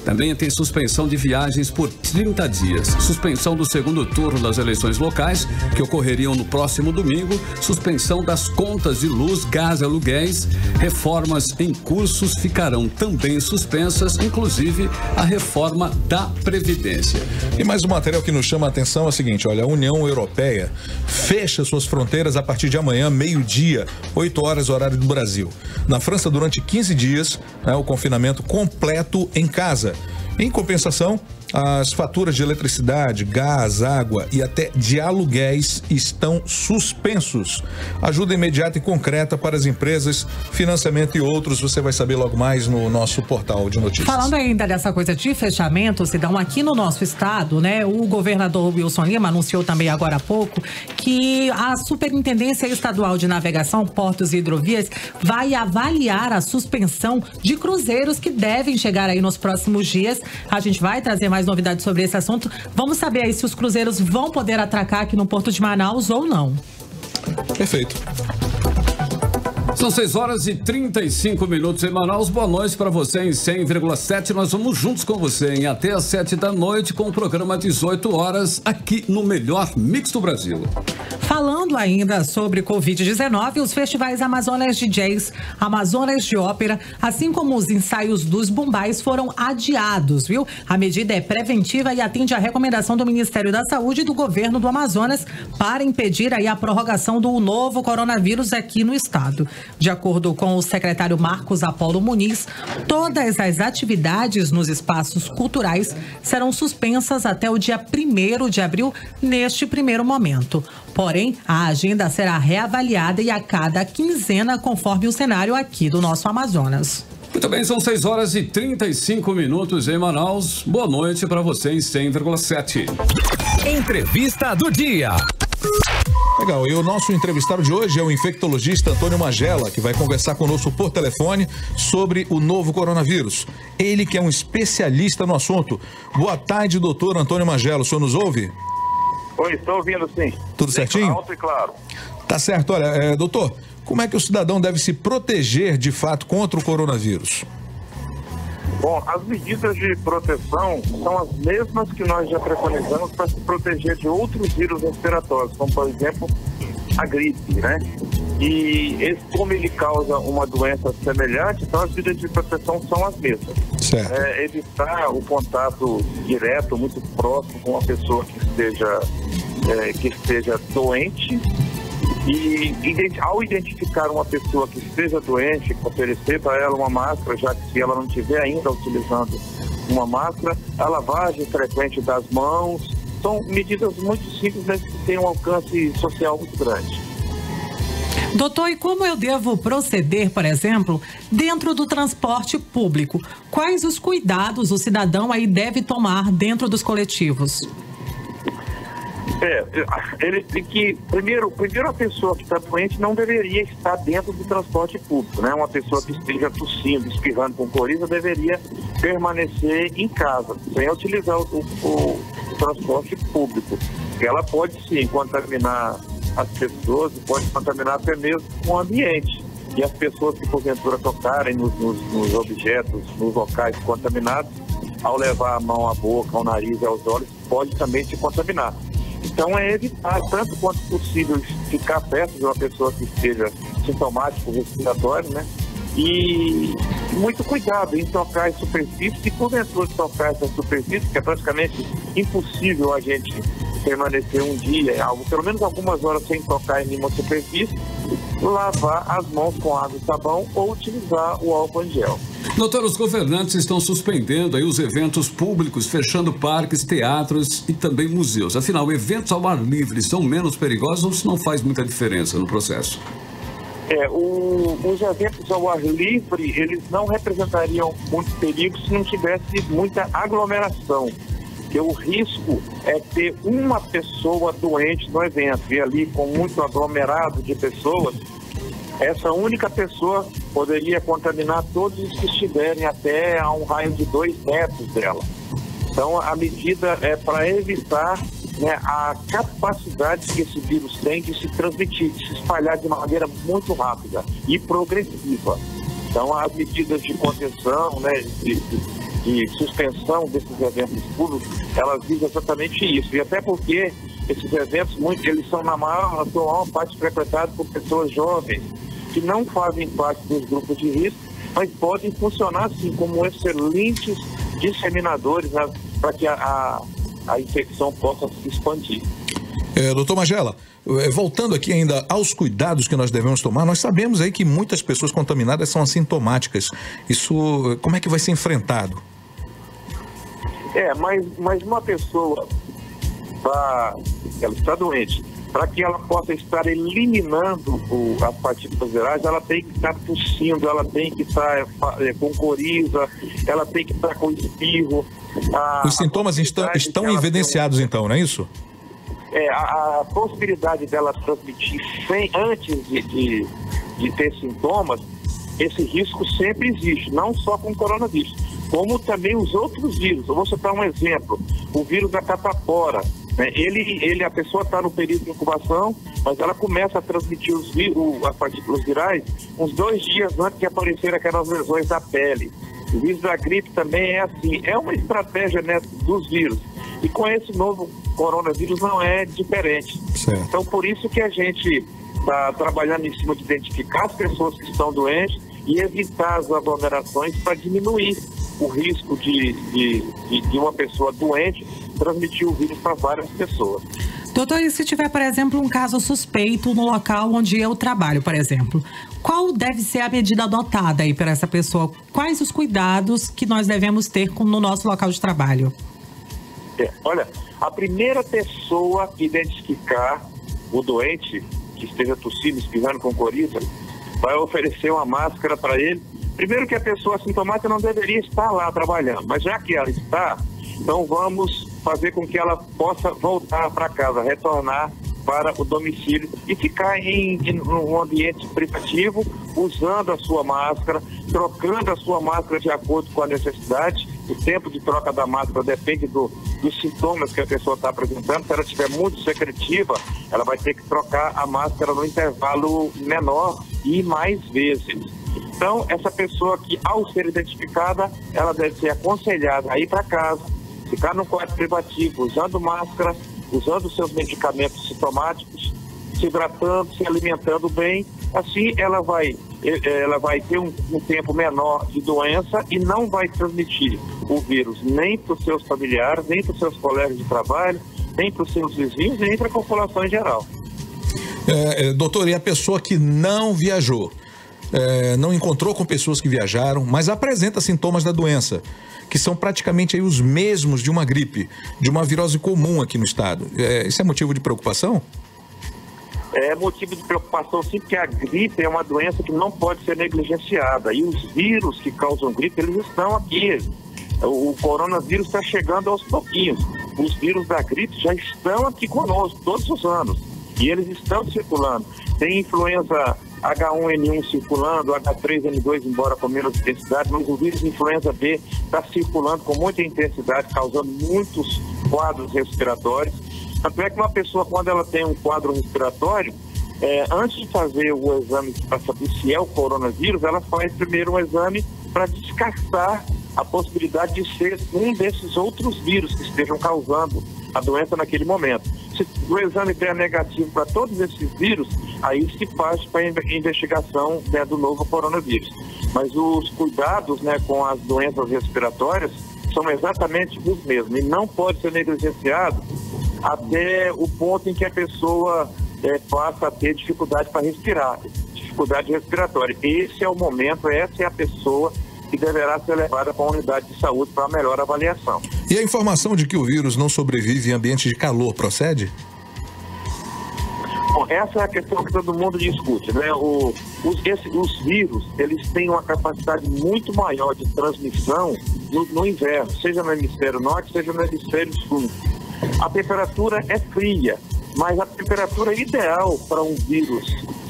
Também tem suspensão de viagens por 30 dias, suspensão do segundo turno das eleições locais, que ocorreriam no próximo domingo, suspensão das contas de luz, gás e aluguéis, reformas em cursos ficarão também suspensas, inclusive a reforma da Previdência. E mais um material que nos chama a atenção é o seguinte, olha, a União Europeia fecha suas fronteiras a partir de amanhã, meio-dia, 8 horas, horário do Brasil. Na França, durante 15 dias, o confinamento completo em casa. Em compensação, as faturas de eletricidade, gás, água e até de aluguéis estão suspensos. Ajuda imediata e concreta para as empresas, financiamento e outros, você vai saber logo mais no nosso portal de notícias. Falando ainda dessa coisa de fechamento, Sidão, aqui no nosso estado, né, o governador Wilson Lima anunciou também agora há pouco que a Superintendência Estadual de Navegação, Portos e Hidrovias vai avaliar a suspensão de cruzeiros que devem chegar aí nos próximos dias. A gente vai trazer mais novidades sobre esse assunto. Vamos saber aí se os cruzeiros vão poder atracar aqui no Porto de Manaus ou não. Perfeito. São 6h35 em Manaus. Boa noite para você em 100,7. Nós vamos juntos com você em até às 7 da noite com o programa 18 horas aqui no melhor mix do Brasil. Falando ainda sobre Covid-19, os festivais Amazonas de Jazz, Amazonas de Ópera, assim como os ensaios dos Bumbais foram adiados, viu? A medida é preventiva e atende à recomendação do Ministério da Saúde e do governo do Amazonas para impedir aí a prorrogação do novo coronavírus aqui no estado. De acordo com o secretário Marcos Apolo Muniz, todas as atividades nos espaços culturais serão suspensas até o dia 1º de abril, neste primeiro momento. Porém, a agenda será reavaliada e a cada quinzena, conforme o cenário aqui do nosso Amazonas. Muito bem, são 6h35 em Manaus. Boa noite para você em 100,7. Entrevista do dia. Legal, e o nosso entrevistado de hoje é o infectologista Antônio Magela, que vai conversar conosco por telefone sobre o novo coronavírus. Ele que é um especialista no assunto. Boa tarde, doutor Antônio Magela, o senhor nos ouve? Oi, estou ouvindo sim. Tudo certinho? Alto e claro. Tá certo, olha, doutor, como é que o cidadão deve se proteger de fato contra o coronavírus? Bom, as medidas de proteção são as mesmas que nós já preconizamos para se proteger de outros vírus respiratórios, como por exemplo a gripe, né? E como ele causa uma doença semelhante, então as medidas de proteção são as mesmas. Certo. Evitar o contato direto, muito próximo com uma pessoa que esteja doente. E ao identificar uma pessoa que esteja doente, oferecer para ela uma máscara, já que se ela não estiver ainda utilizando uma máscara, a lavagem frequente das mãos, são medidas muito simples, mas que têm um alcance social muito grande. Doutor, e como eu devo proceder, por exemplo, dentro do transporte público? Quais os cuidados o cidadão aí deve tomar dentro dos coletivos? Ele tem que, primeiro a pessoa que está doente não deveria estar dentro do transporte público, né? Uma pessoa que esteja tossindo, espirrando com coriza deveria permanecer em casa, sem utilizar o transporte público. Ela pode sim contaminar as pessoas e pode contaminar até mesmo o ambiente. E as pessoas que porventura tocarem nos objetos, nos locais contaminados, ao levar a mão à boca, ao nariz e aos olhos, pode também se contaminar. Então é evitar, tanto quanto possível, ficar perto de uma pessoa que esteja sintomático respiratório, né? E muito cuidado em tocar em superfície, e porventura tocar essa superfície, que é praticamente impossível a gente permanecer um dia, pelo menos algumas horas sem tocar em nenhuma superfície, lavar as mãos com água e sabão ou utilizar o álcool em gel. Doutor, os governantes estão suspendendo aí os eventos públicos, fechando parques, teatros e também museus. Afinal, eventos ao ar livre são menos perigosos ou isso não faz muita diferença no processo? Os eventos ao ar livre, eles não representariam muito perigo se não tivesse muita aglomeração. Porque o risco é ter uma pessoa doente no evento, e ali com muito aglomerado de pessoas, essa única pessoa poderia contaminar todos os que estiverem até a um raio de 2 metros dela. Então a medida é para evitar, né, a capacidade que esse vírus tem de se transmitir, de se espalhar de maneira muito rápida e progressiva. Então as medidas de contenção, né, de suspensão desses eventos públicos, elas visam exatamente isso. E até porque esses eventos, eles são na maior parte frequentados por pessoas jovens, que não fazem parte dos grupos de risco, mas podem funcionar assim como excelentes disseminadores, né, para que a infecção possa se expandir. Doutor Magela, voltando aqui ainda aos cuidados que nós devemos tomar, nós sabemos aí que muitas pessoas contaminadas são assintomáticas. Isso, como é que vai ser enfrentado? Mas uma pessoa ela está doente, para que ela possa estar eliminando as partículas virais, ela tem que estar tossindo, ela tem que estar com coriza, ela tem que estar com espirro. Os sintomas estão evidenciados então, não é isso? A possibilidade dela transmitir antes de ter sintomas, esse risco sempre existe, não só com o coronavírus, como também os outros vírus. Eu vou citar um exemplo, o vírus da catapora. A pessoa está no período de incubação, mas ela começa a transmitir as partículas virais uns 2 dias antes de aparecer aquelas lesões da pele. O vírus da gripe também é assim, é uma estratégia, né, dos vírus. E com esse novo coronavírus não é diferente. Certo. Então, por isso que a gente está trabalhando em cima de identificar as pessoas que estão doentes e evitar as aglomerações para diminuir o risco de uma pessoa doente transmitir o vírus para várias pessoas. Doutor, e se tiver, por exemplo, um caso suspeito no local onde eu trabalho, por exemplo, qual deve ser a medida adotada aí para essa pessoa? Quais os cuidados que nós devemos ter no nosso local de trabalho? Olha, a primeira pessoa que identificar o doente, que esteja tossindo, espirrando com coriza, vai oferecer uma máscara para ele. Primeiro que a pessoa assintomática não deveria estar lá trabalhando, mas já que ela está, então vamos fazer com que ela possa voltar para casa, retornar para o domicílio e ficar em um ambiente privativo, usando a sua máscara, trocando a sua máscara de acordo com a necessidade. O tempo de troca da máscara depende dos sintomas que a pessoa está apresentando. Se ela estiver muito secretiva, ela vai ter que trocar a máscara no intervalo menor e mais vezes. Então, essa pessoa que, ao ser identificada, ela deve ser aconselhada a ir para casa, ficar no quarto privativo, usando máscara, usando seus medicamentos sintomáticos, se hidratando, se alimentando bem. Assim, ela vai ter um tempo menor de doença e não vai transmitir o vírus nem para os seus familiares, nem para os seus colegas de trabalho, nem para os seus vizinhos, nem para a população em geral. Doutor, e a pessoa que não viajou, não encontrou com pessoas que viajaram, mas apresenta sintomas da doença, que são praticamente aí os mesmos de uma gripe, de uma virose comum aqui no estado. Isso é motivo de preocupação? É motivo de preocupação, sim, porque a gripe é uma doença que não pode ser negligenciada. E os vírus que causam gripe, eles estão aqui. O coronavírus está chegando aos pouquinhos. Os vírus da gripe já estão aqui conosco todos os anos. E eles estão circulando. Tem influenza H1N1 circulando, H3N2 embora com menos intensidade, mas o vírus influenza B está circulando com muita intensidade, causando muitos quadros respiratórios. Tanto é que uma pessoa, quando ela tem um quadro respiratório, antes de fazer o exame para saber se é o coronavírus, ela faz primeiro um exame para descartar a possibilidade de ser um desses outros vírus que estejam causando a doença naquele momento. Se o exame der negativo para todos esses vírus, aí se faz para a investigação, né, do novo coronavírus. Mas os cuidados, né, com as doenças respiratórias são exatamente os mesmos e não pode ser negligenciado até o ponto em que a pessoa passa a ter dificuldade para respirar, dificuldade respiratória. Esse é o momento, essa é a pessoa que deverá ser levada para a unidade de saúde para melhor avaliação. E a informação de que o vírus não sobrevive em ambiente de calor procede? Bom, essa é a questão que todo mundo discute, né? Os vírus, eles têm uma capacidade muito maior de transmissão no inverno, seja no hemisfério norte, seja no hemisfério sul. A temperatura é fria, mas a temperatura ideal para um vírus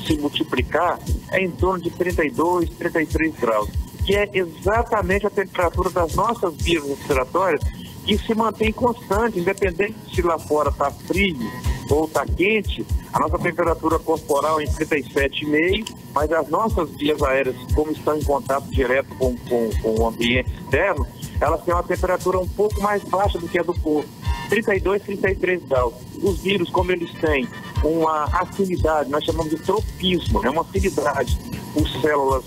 se multiplicar é em torno de 32, 33 graus, que é exatamente a temperatura das nossas vias respiratórias, que se mantém constante, independente se lá fora está frio ou está quente. A nossa temperatura corporal é em 37,5, mas as nossas vias aéreas, como estão em contato direto com o ambiente externo, elas têm uma temperatura um pouco mais baixa do que a do corpo, 32, 33 graus. Os vírus, como eles têm uma afinidade, nós chamamos de tropismo, é uma afinidade com células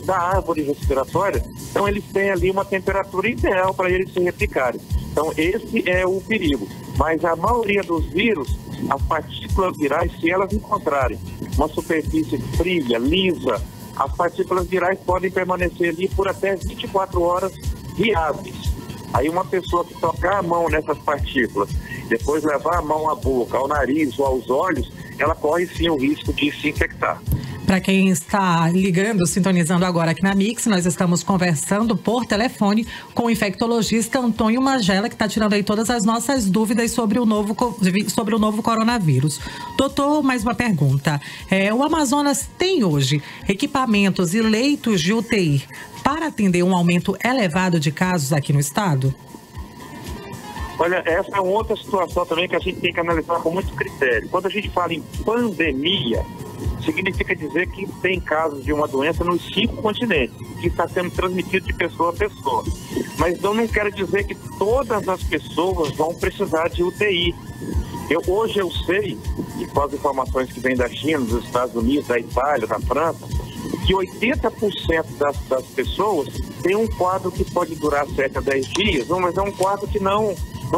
da árvore respiratória, então eles têm ali uma temperatura ideal para eles se replicarem. Então esse é o perigo. Mas a maioria dos vírus, as partículas virais, se elas encontrarem uma superfície fria, lisa, as partículas virais podem permanecer ali por até 24 horas viáveis. Aí uma pessoa que tocar a mão nessas partículas, depois levar a mão à boca, ao nariz ou aos olhos, ela corre sim o risco de se infectar. Para quem está ligando, sintonizando agora aqui na Mix, nós estamos conversando por telefone com o infectologista Antônio Magela, que está tirando aí todas as nossas dúvidas sobre o novo coronavírus. Doutor, mais uma pergunta. O Amazonas tem hoje equipamentos e leitos de UTI para atender um aumento elevado de casos aqui no estado? Olha, essa é outra situação também que a gente tem que analisar com muito critério. Quando a gente fala em pandemia, significa dizer que tem casos de uma doença nos 5 continentes, que está sendo transmitido de pessoa a pessoa. Mas eu não quero dizer que todas as pessoas vão precisar de UTI. Hoje eu sei, e com as informações que vêm da China, dos Estados Unidos, da Itália, da França, que 80% das pessoas tem um quadro que pode durar 7 a 10 dias, mas é um quadro que não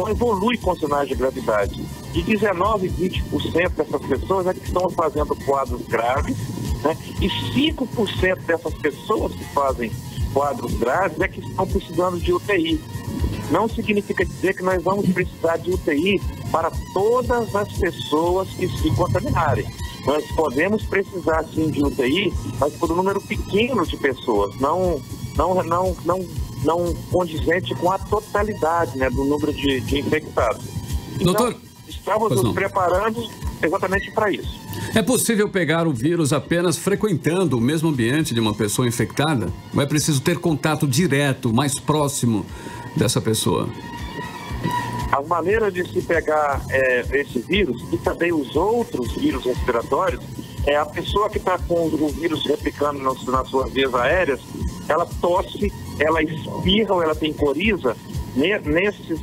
evolui com sinais de gravidade. De 19% a 20% dessas pessoas é que estão fazendo quadros graves, né? E 5% dessas pessoas que fazem quadros graves é que estão precisando de UTI. Não significa dizer que nós vamos precisar de UTI para todas as pessoas que se contaminarem. Nós podemos precisar sim de UTI, mas por um número pequeno de pessoas, não condizente com a totalidade, né, do número de infectados. Então, doutor, estamos nos preparando exatamente para isso. É possível pegar o vírus apenas frequentando o mesmo ambiente de uma pessoa infectada? Ou é preciso ter contato direto, mais próximo dessa pessoa? As maneiras de se pegar esse vírus e também os outros vírus respiratórios, a pessoa que está com o vírus replicando nas suas vias aéreas, ela tosse, ela espirra ou ela tem coriza, nesses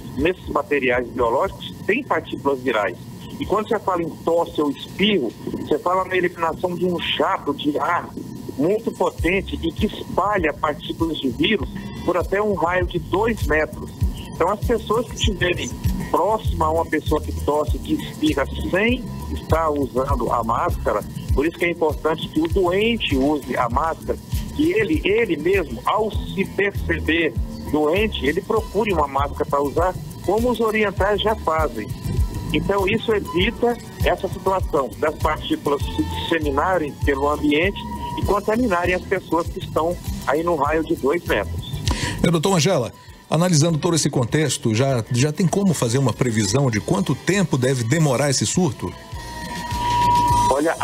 materiais biológicos tem partículas virais. E quando você fala em tosse ou espirro, você fala na eliminação de um jato de ar muito potente e que espalha partículas de vírus por até um raio de 2 metros. Então, as pessoas que estiverem próximas a uma pessoa que tosse, que espirra sem estar usando a máscara, por isso que é importante que o doente use a máscara, que ele mesmo, ao se perceber doente, ele procure uma máscara para usar, como os orientais já fazem. Então, isso evita essa situação das partículas se disseminarem pelo ambiente e contaminarem as pessoas que estão aí no raio de 2 metros. Doutor Magela, analisando todo esse contexto, já tem como fazer uma previsão de quanto tempo deve demorar esse surto? Olha,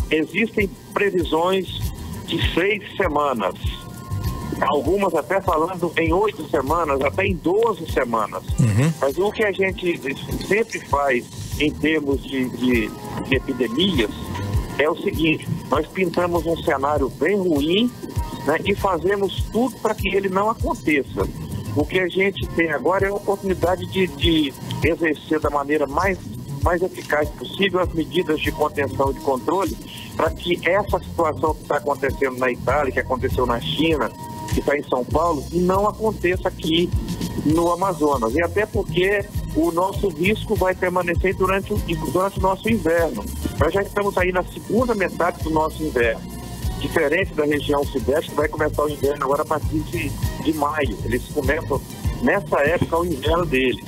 existem previsões de 6 semanas. Algumas até falando em 8 semanas, até em 12 semanas. Mas o que a gente sempre faz em termos de epidemias é o seguinte: nós pintamos um cenário bem ruim, né, e fazemos tudo para que ele não aconteça. O que a gente tem agora é a oportunidade de exercer da maneira mais eficaz possível as medidas de contenção e de controle para que essa situação que está acontecendo na Itália, que aconteceu na China, que está em São Paulo, não aconteça aqui no Amazonas. E até porque o nosso risco vai permanecer durante o nosso inverno. Nós já estamos aí na segunda metade do nosso inverno. Diferente da região sudeste, que vai começar o inverno agora a partir de maio. Eles começam nessa época o inverno deles.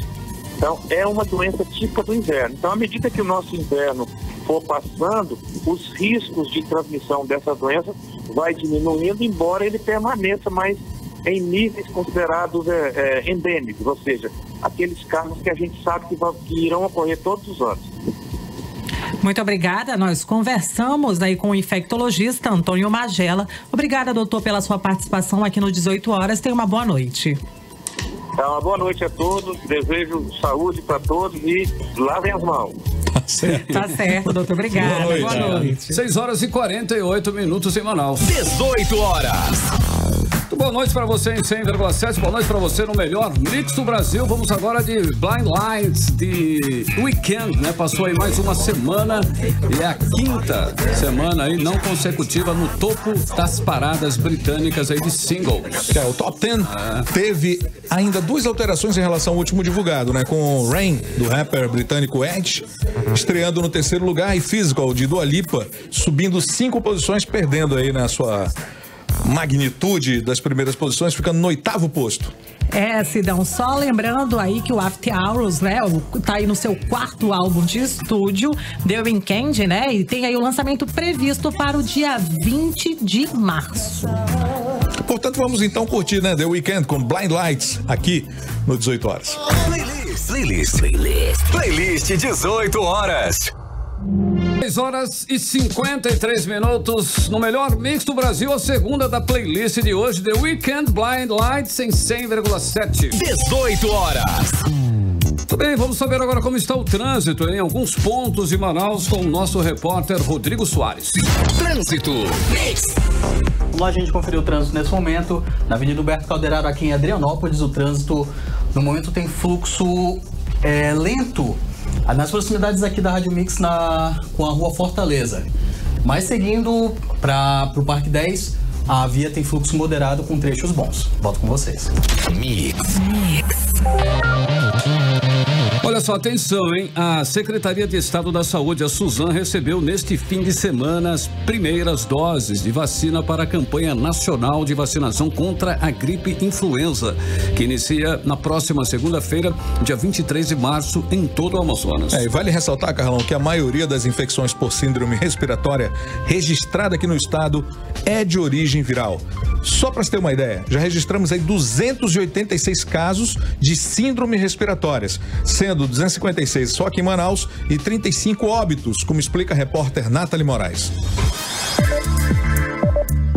Então, é uma doença típica do inverno. Então, à medida que o nosso inverno for passando, os riscos de transmissão dessa doença vai diminuindo, embora ele permaneça mais em níveis considerados endêmicos, ou seja, aqueles casos que a gente sabe que irão ocorrer todos os anos. Muito obrigada. Nós conversamos aí com o infectologista Antônio Magela. Obrigada, doutor, pela sua participação aqui no 18 horas. Tenha uma boa noite. Uma boa noite a todos. Desejo saúde para todos e lavem as mãos. Tá certo, doutor. Obrigada. Boa noite. 6 horas e 48 minutos em Manaus. 18 horas. Boa noite para você em 100,7. Boa noite para você no melhor mix do Brasil. Vamos agora de Blind Lights de Weekend, né? Passou aí mais uma semana e é a 5ª semana aí não consecutiva no topo das paradas britânicas aí de singles. O Top 10 teve ainda 2 alterações em relação ao último divulgado, né? Com Rain, do rapper britânico Edge, estreando no 3º lugar, e Physical, de Dua Lipa, subindo 5 posições, perdendo aí na sua magnitude das primeiras posições, ficando no 8º posto. Sidão, só lembrando aí que o After Hours, né, tá aí no seu 4º álbum de estúdio, The Weeknd, né, e tem aí o lançamento previsto para o dia 20 de março. Portanto, vamos então curtir, né, The Weeknd com Blind Lights aqui no 18 horas. Playlist 18 horas. 6 horas e 53 minutos no melhor mix do Brasil, a segunda da playlist de hoje, The Weeknd, Blind Lights em 100,7. 18 horas. Muito bem, vamos saber agora como está o trânsito em alguns pontos de Manaus com o nosso repórter Rodrigo Soares. Trânsito. Vamos lá, a gente conferiu o trânsito nesse momento. Na Avenida Humberto Calderaro, aqui em Adrianópolis, o trânsito no momento tem fluxo lento nas proximidades aqui da Rádio Mix com a Rua Fortaleza. Mas seguindo para o Parque 10, a via tem fluxo moderado com trechos bons. Volto com vocês. Mix. Olha só, atenção, hein? A Secretaria de Estado da Saúde, a Suzam, recebeu neste fim de semana as primeiras doses de vacina para a campanha nacional de vacinação contra a gripe influenza, que inicia na próxima segunda-feira, dia 23 de março, em todo o Amazonas. E vale ressaltar, Carlão, que a maioria das infecções por síndrome respiratória registrada aqui no estado é de origem viral. Só para você ter uma ideia, já registramos aí 286 casos de síndrome respiratórias, sendo registrando 256 só aqui em Manaus e 35 óbitos, como explica a repórter Nathalie Moraes.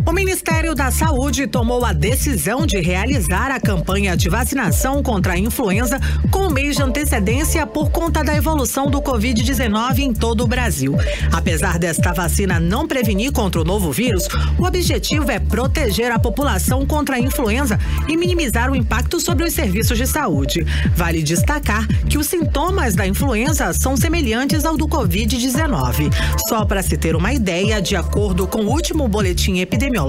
O Ministério da Saúde tomou a decisão de realizar a campanha de vacinação contra a influenza com um mês de antecedência por conta da evolução do Covid-19 em todo o Brasil. Apesar desta vacina não prevenir contra o novo vírus, o objetivo é proteger a população contra a influenza e minimizar o impacto sobre os serviços de saúde. Vale destacar que os sintomas da influenza são semelhantes ao do Covid-19. Só para se ter uma ideia, de acordo com o último boletim epidemiológico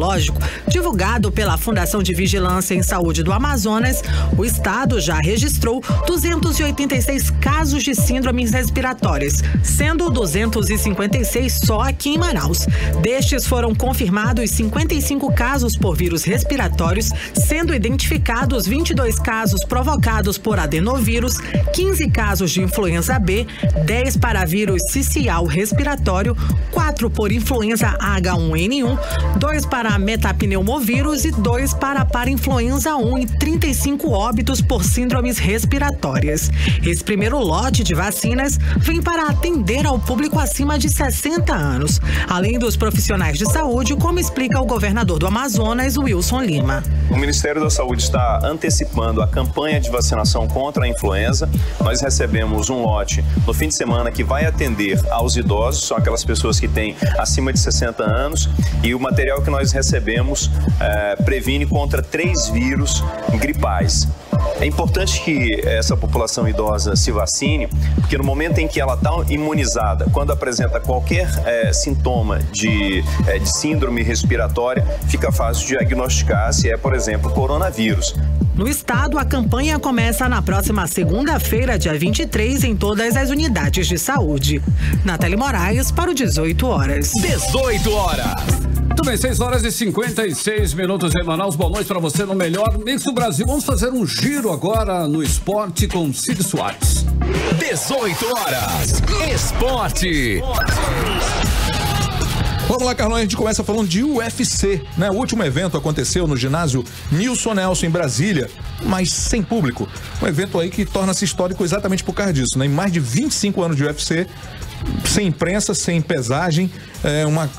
divulgado pela Fundação de Vigilância em Saúde do Amazonas, o estado já registrou 286 casos de síndromes respiratórias, sendo 256 só aqui em Manaus. Destes foram confirmados 55 casos por vírus respiratórios, sendo identificados 22 casos provocados por adenovírus, 15 casos de influenza B, 10 para vírus sincial respiratório, 4 por influenza H1N1, 2 para metapneumovírus e 2 para influenza 1 e 35 óbitos por síndromes respiratórias. Esse primeiro lote de vacinas vem para atender ao público acima de 60 anos, além dos profissionais de saúde, como explica o governador do Amazonas, Wilson Lima. O Ministério da Saúde está antecipando a campanha de vacinação contra a influenza. Nós recebemos um lote no fim de semana que vai atender aos idosos, são aquelas pessoas que têm acima de 60 anos, e o material que nós recebemos previne contra 3 vírus gripais. É importante que essa população idosa se vacine, porque no momento em que ela está imunizada, quando apresenta qualquer sintoma de síndrome respiratória, fica fácil diagnosticar se é, por exemplo, coronavírus. No estado, a campanha começa na próxima segunda-feira, dia 23, em todas as unidades de saúde. Nathalie Moraes para o 18 horas. 18 horas. Muito bem, 6 horas e 56 minutos em Manaus. Boa noite para você no melhor mix do Brasil. Vamos fazer um giro agora no esporte com Cid Soares. 18 horas. Esporte. Vamos lá, Carlão, a gente começa falando de UFC, né? O último evento aconteceu no ginásio Nilson Nelson, em Brasília, mas sem público. Um evento aí que torna-se histórico exatamente por causa disso, né? Em mais de 25 anos de UFC, sem imprensa, sem pesagem,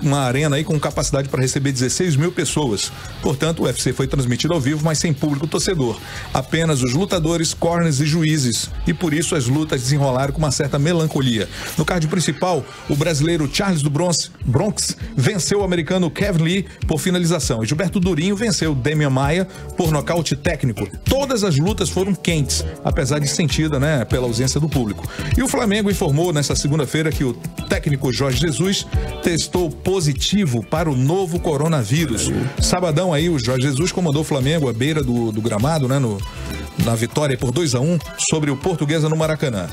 uma arena aí com capacidade para receber 16 mil pessoas. Portanto, o UFC foi transmitido ao vivo, mas sem público torcedor. Apenas os lutadores, corners e juízes. E por isso as lutas desenrolaram com uma certa melancolia. No card principal, o brasileiro Charles do Bronx venceu o americano Kevin Lee por finalização. E Gilberto Durinho venceu Demian Maia por nocaute técnico. Todas as lutas foram quentes, apesar de sentida, né, pela ausência do público. E o Flamengo informou nesta segunda-feira que o técnico Jorge Jesus testou positivo para o novo coronavírus. Sabadão aí o Jorge Jesus comandou o Flamengo à beira do gramado, né, na vitória por 2-1 sobre o Portuguesa no Maracanã.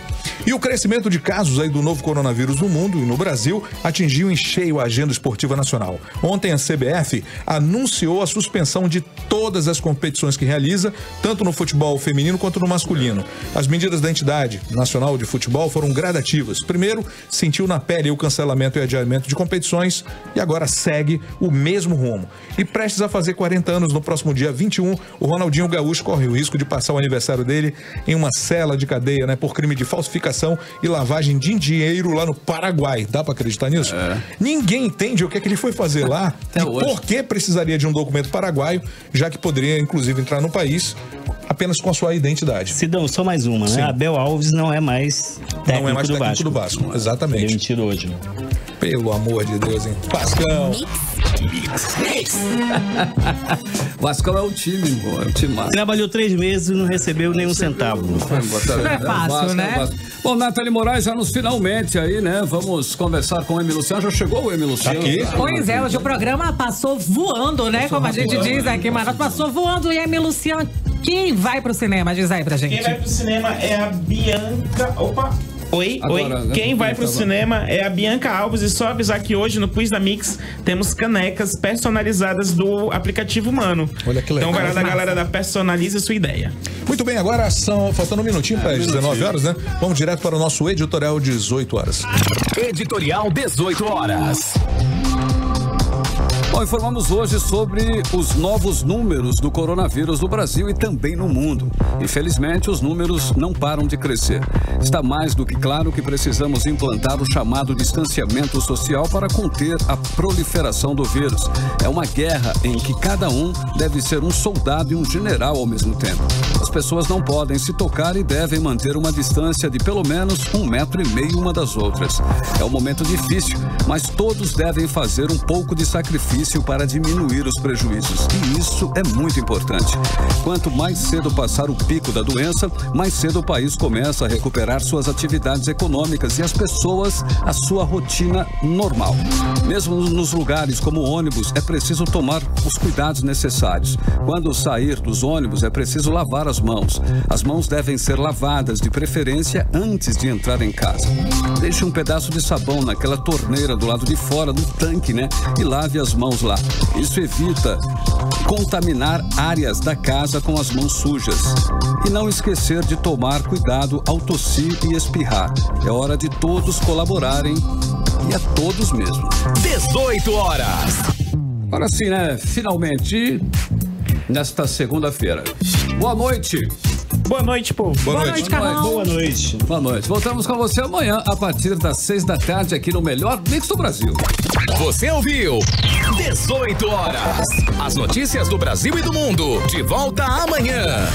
E o crescimento de casos aí do novo coronavírus no mundo e no Brasil atingiu em cheio a agenda esportiva nacional. Ontem a CBF anunciou a suspensão de todas as competições que realiza, tanto no futebol feminino quanto no masculino. As medidas da entidade nacional de futebol foram gradativas. Primeiro, sentiu na pele o cancelamento e adiamento de competições e agora segue o mesmo rumo. E prestes a fazer 40 anos no próximo dia 21, o Ronaldinho Gaúcho corre o risco de passar o aniversário dele em uma cela de cadeia, né, por crime de falsificação e lavagem de dinheiro lá no Paraguai. Dá pra acreditar nisso? Ninguém entende o que é que ele foi fazer lá e por que precisaria de um documento paraguaio, já que poderia, inclusive, entrar no país apenas com a sua identidade. Sidão, só mais uma, né? Sim. Abel Alves não é mais técnico do Vasco. Exatamente. Ele mentiu hoje. Pelo amor de Deus, hein? Vascão. Vascão é o time, pô, é o time massa. Trabalhou 3 meses e não recebeu nenhum centavo. Não é fácil, né? Bom, Nathalie Moraes, já nos finalmente aí, né? Vamos conversar com o Emílio Luciano. Já chegou o Emílio Luciano? Aqui. Pois é, hoje o programa passou voando, né? Como a gente diz aqui, mas passou voando. E Emílio Luciano, quem vai pro cinema? Diz aí pra gente. Quem vai pro cinema é a Bianca... Opa! Oi. Quem vai pro cinema é a Bianca Alves, e só avisar que hoje no Quiz da Mix temos canecas personalizadas do aplicativo Mano. Olha que legal. Então vai lá da galera da Personalize Sua Ideia. Muito bem, agora faltando um minutinho para as 19 horas, né? Vamos direto para o nosso editorial 18 horas. Editorial 18 horas. Bom, informamos hoje sobre os novos números do coronavírus no Brasil e também no mundo. Infelizmente, os números não param de crescer. Está mais do que claro que precisamos implantar o chamado distanciamento social para conter a proliferação do vírus. É uma guerra em que cada um deve ser um soldado e um general ao mesmo tempo. As pessoas não podem se tocar e devem manter uma distância de pelo menos 1,5 metros uma das outras. É um momento difícil, mas todos devem fazer um pouco de sacrifício para diminuir os prejuízos. E isso é muito importante. Quanto mais cedo passar o pico da doença, mais cedo o país começa a recuperar suas atividades econômicas e as pessoas a sua rotina normal. Mesmo nos lugares como ônibus, é preciso tomar os cuidados necessários. Quando sair dos ônibus, é preciso lavar as mãos. As mãos devem ser lavadas, de preferência, antes de entrar em casa. Deixe um pedaço de sabão naquela torneira do lado de fora do tanque, né? E lave as mãos lá. Isso evita contaminar áreas da casa com as mãos sujas. E não esquecer de tomar cuidado ao tossir e espirrar. É hora de todos colaborarem e a todos mesmo. 18 horas. Agora sim, né? Finalmente, nesta segunda-feira. Boa noite. Boa noite, povo. Boa noite, Carol. Boa noite. Boa noite. Voltamos com você amanhã, a partir das 6 da tarde, aqui no Melhor Mix do Brasil. Você ouviu 18 horas. As notícias do Brasil e do mundo. De volta amanhã.